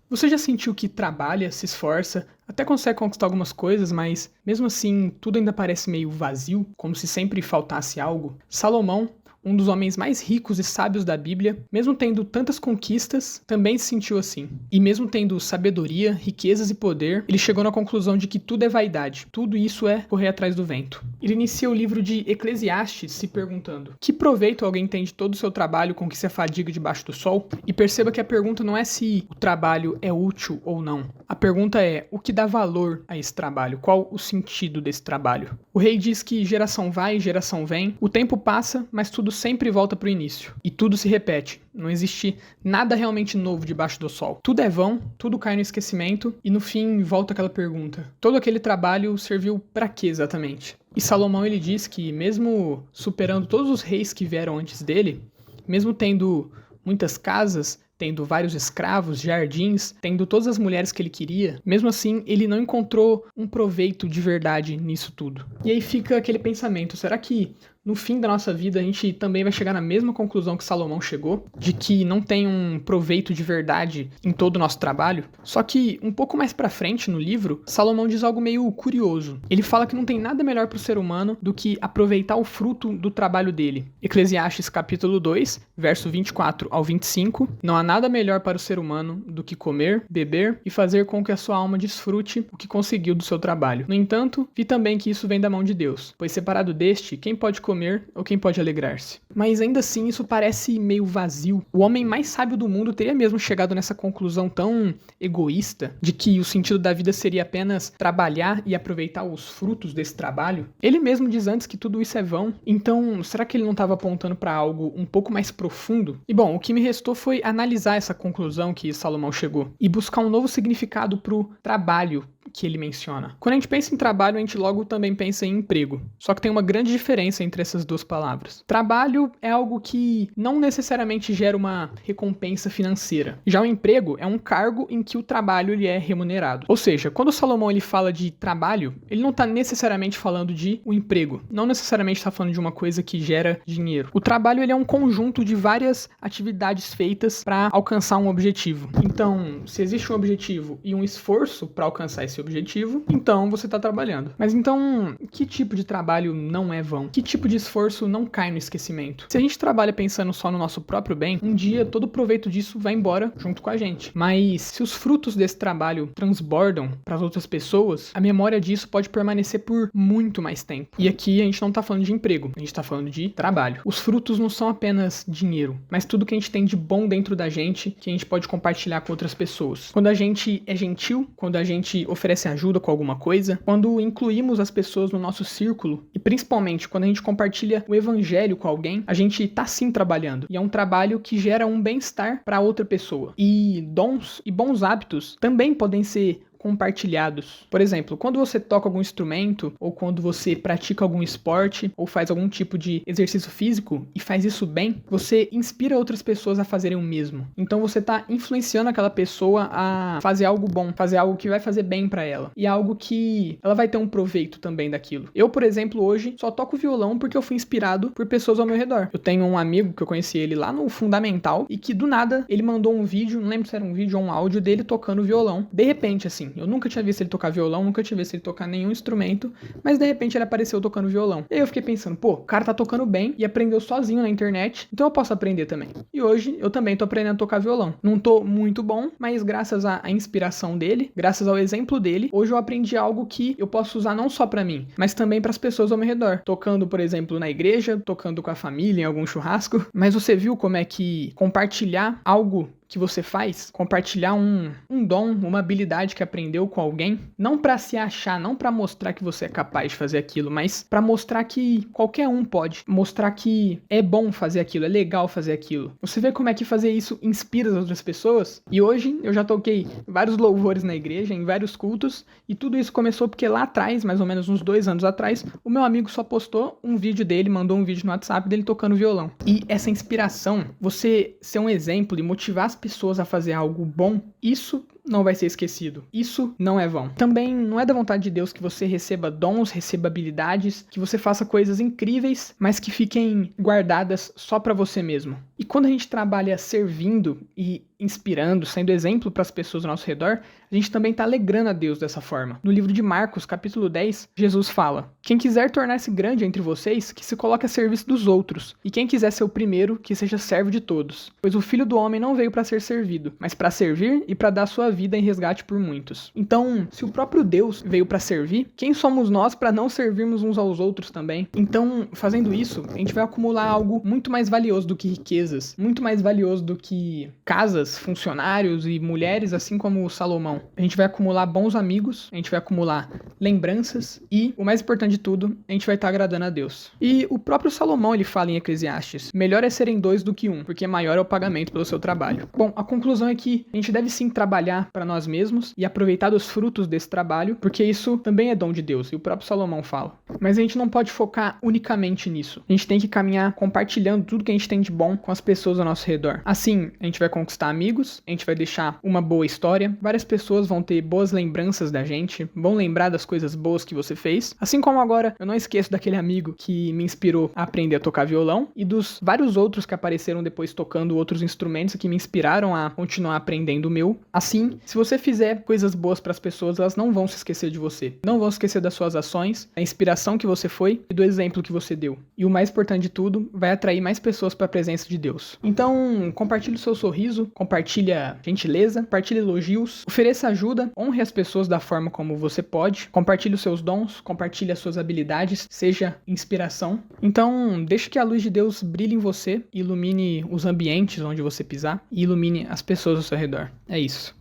Você já sentiu que trabalha, se esforça, até consegue conquistar algumas coisas, mas mesmo assim tudo ainda parece meio vazio, como se sempre faltasse algo? Salomão, um dos homens mais ricos e sábios da Bíblia, mesmo tendo tantas conquistas, também se sentiu assim. E mesmo tendo sabedoria, riquezas e poder, ele chegou na conclusão de que tudo é vaidade, tudo isso é correr atrás do vento. Ele inicia o livro de Eclesiastes se perguntando: que proveito alguém tem de todo o seu trabalho com que se afadiga debaixo do sol? E perceba que a pergunta não é se o trabalho é útil ou não. A pergunta é: o que dá valor a esse trabalho? Qual o sentido desse trabalho? O rei diz que geração vai, geração vem, o tempo passa, mas tudo sempre volta para o início. E tudo se repete. Não existe nada realmente novo debaixo do sol. Tudo é vão, tudo cai no esquecimento e no fim volta aquela pergunta: todo aquele trabalho serviu para quê exatamente? E Salomão ele diz que mesmo superando todos os reis que vieram antes dele, mesmo tendo muitas casas, tendo vários escravos, jardins, tendo todas as mulheres que ele queria, mesmo assim ele não encontrou um proveito de verdade nisso tudo. E aí fica aquele pensamento: será que no fim da nossa vida a gente também vai chegar na mesma conclusão que Salomão chegou, de que não tem um proveito de verdade em todo o nosso trabalho? Só que um pouco mais pra frente no livro, Salomão diz algo meio curioso. Ele fala que não tem nada melhor pro ser humano do que aproveitar o fruto do trabalho dele. Eclesiastes capítulo 2, verso 24 ao 25, não há nada melhor para o ser humano do que comer, beber e fazer com que a sua alma desfrute o que conseguiu do seu trabalho. No entanto, vi também que isso vem da mão de Deus, pois separado deste, quem pode comer ou quem pode alegrar-se? Mas ainda assim isso parece meio vazio. O homem mais sábio do mundo teria mesmo chegado nessa conclusão tão egoísta de que o sentido da vida seria apenas trabalhar e aproveitar os frutos desse trabalho? Ele mesmo diz antes que tudo isso é vão. Então, será que ele não estava apontando para algo um pouco mais profundo? E bom, o que me restou foi analisar essa conclusão que Salomão chegou e buscar um novo significado pro trabalho que ele menciona. Quando a gente pensa em trabalho, a gente logo também pensa em emprego. Só que tem uma grande diferença entre essas duas palavras. Trabalho é algo que não necessariamente gera uma recompensa financeira. Já o emprego é um cargo em que o trabalho ele é remunerado. Ou seja, quando o Salomão ele fala de trabalho, ele não está necessariamente falando de um emprego. Não necessariamente está falando de uma coisa que gera dinheiro. O trabalho ele é um conjunto de várias atividades feitas para alcançar um objetivo. Então, se existe um objetivo e um esforço para alcançar esse objetivo, então você está trabalhando. Mas então, que tipo de trabalho não é vão? Que tipo de esforço não cai no esquecimento? Se a gente trabalha pensando só no nosso próprio bem, um dia todo o proveito disso vai embora junto com a gente. Mas se os frutos desse trabalho transbordam para as outras pessoas, a memória disso pode permanecer por muito mais tempo. E aqui a gente não está falando de emprego, a gente está falando de trabalho. Os frutos não são apenas dinheiro, mas tudo que a gente tem de bom dentro da gente que a gente pode compartilhar com outras pessoas. Quando a gente é gentil, quando a gente oferece ajuda com alguma coisa, quando incluímos as pessoas no nosso círculo e principalmente quando a gente compartilha o evangelho com alguém, a gente tá sim trabalhando. E é um trabalho que gera um bem-estar para outra pessoa. E dons e bons hábitos também podem ser compartilhados. Por exemplo, quando você toca algum instrumento, ou quando você pratica algum esporte, ou faz algum tipo de exercício físico e faz isso bem, você inspira outras pessoas a fazerem o mesmo. Então você está influenciando aquela pessoa a fazer algo bom, fazer algo que vai fazer bem para ela. E algo que ela vai ter um proveito também daquilo. Eu, por exemplo, hoje só toco violão porque eu fui inspirado por pessoas ao meu redor. Eu tenho um amigo que eu conheci ele lá no Fundamental e que do nada ele mandou um vídeo, não lembro se era um vídeo ou um áudio dele tocando violão. De repente, assim, eu nunca tinha visto ele tocar violão, nunca tinha visto ele tocar nenhum instrumento, mas de repente ele apareceu tocando violão. E aí eu fiquei pensando, pô, o cara tá tocando bem e aprendeu sozinho na internet, então eu posso aprender também. E hoje eu também tô aprendendo a tocar violão. Não tô muito bom, mas graças à inspiração dele, graças ao exemplo dele, hoje eu aprendi algo que eu posso usar não só pra mim, mas também pras pessoas ao meu redor. Tocando, por exemplo, na igreja, tocando com a família em algum churrasco. Mas você viu como é que compartilhar algo que você faz, compartilhar um dom, uma habilidade que aprendeu com alguém, não para se achar, não para mostrar que você é capaz de fazer aquilo, mas para mostrar que qualquer um pode, mostrar que é bom fazer aquilo, é legal fazer aquilo. Você vê como é que fazer isso inspira as outras pessoas? E hoje eu já toquei vários louvores na igreja, em vários cultos, e tudo isso começou porque lá atrás, mais ou menos uns 2 anos atrás, o meu amigo só postou um vídeo dele, mandou um vídeo no WhatsApp dele tocando violão. E essa inspiração, você ser um exemplo e motivar as pessoas a fazer algo bom, Isso não vai ser esquecido. Isso não é vão. Também não é da vontade de Deus que você receba dons, receba habilidades, que você faça coisas incríveis, mas que fiquem guardadas só pra você mesmo. E quando a gente trabalha servindo e inspirando, sendo exemplo para as pessoas ao nosso redor, a gente também está alegrando a Deus dessa forma. No livro de Marcos, capítulo 10, Jesus fala: quem quiser tornar-se grande entre vocês, que se coloque a serviço dos outros, e quem quiser ser o primeiro, que seja servo de todos. Pois o Filho do Homem não veio para ser servido, mas para servir e para dar sua vida em resgate por muitos. Então, se o próprio Deus veio para servir, quem somos nós para não servirmos uns aos outros também? Então, fazendo isso, a gente vai acumular algo muito mais valioso do que riquezas, muito mais valioso do que casas, funcionários e mulheres, assim como o Salomão. A gente vai acumular bons amigos, a gente vai acumular lembranças e, o mais importante de tudo, a gente vai estar agradando a Deus. E o próprio Salomão, ele fala em Eclesiastes: melhor é serem 2 do que 1, porque maior é o pagamento pelo seu trabalho. Bom, a conclusão é que a gente deve sim trabalhar para nós mesmos e aproveitar dos frutos desse trabalho, porque isso também é dom de Deus, e o próprio Salomão fala. Mas a gente não pode focar unicamente nisso. A gente tem que caminhar compartilhando tudo que a gente tem de bom com as pessoas ao nosso redor. Assim, a gente vai conquistar amigos, a gente vai deixar uma boa história, várias pessoas vão ter boas lembranças da gente, vão lembrar das coisas boas que você fez, assim como agora eu não esqueço daquele amigo que me inspirou a aprender a tocar violão e dos vários outros que apareceram depois tocando outros instrumentos que me inspiraram a continuar aprendendo o meu. Assim, se você fizer coisas boas para as pessoas, elas não vão se esquecer de você, não vão se esquecer das suas ações, da inspiração que você foi e do exemplo que você deu. E o mais importante de tudo, vai atrair mais pessoas para a presença de Deus. Então, compartilhe o seu sorriso, compartilha gentileza, compartilhe elogios, ofereça ajuda, honre as pessoas da forma como você pode, compartilhe os seus dons, compartilhe as suas habilidades, seja inspiração. Então, deixe que a luz de Deus brilhe em você, ilumine os ambientes onde você pisar e ilumine as pessoas ao seu redor. É isso.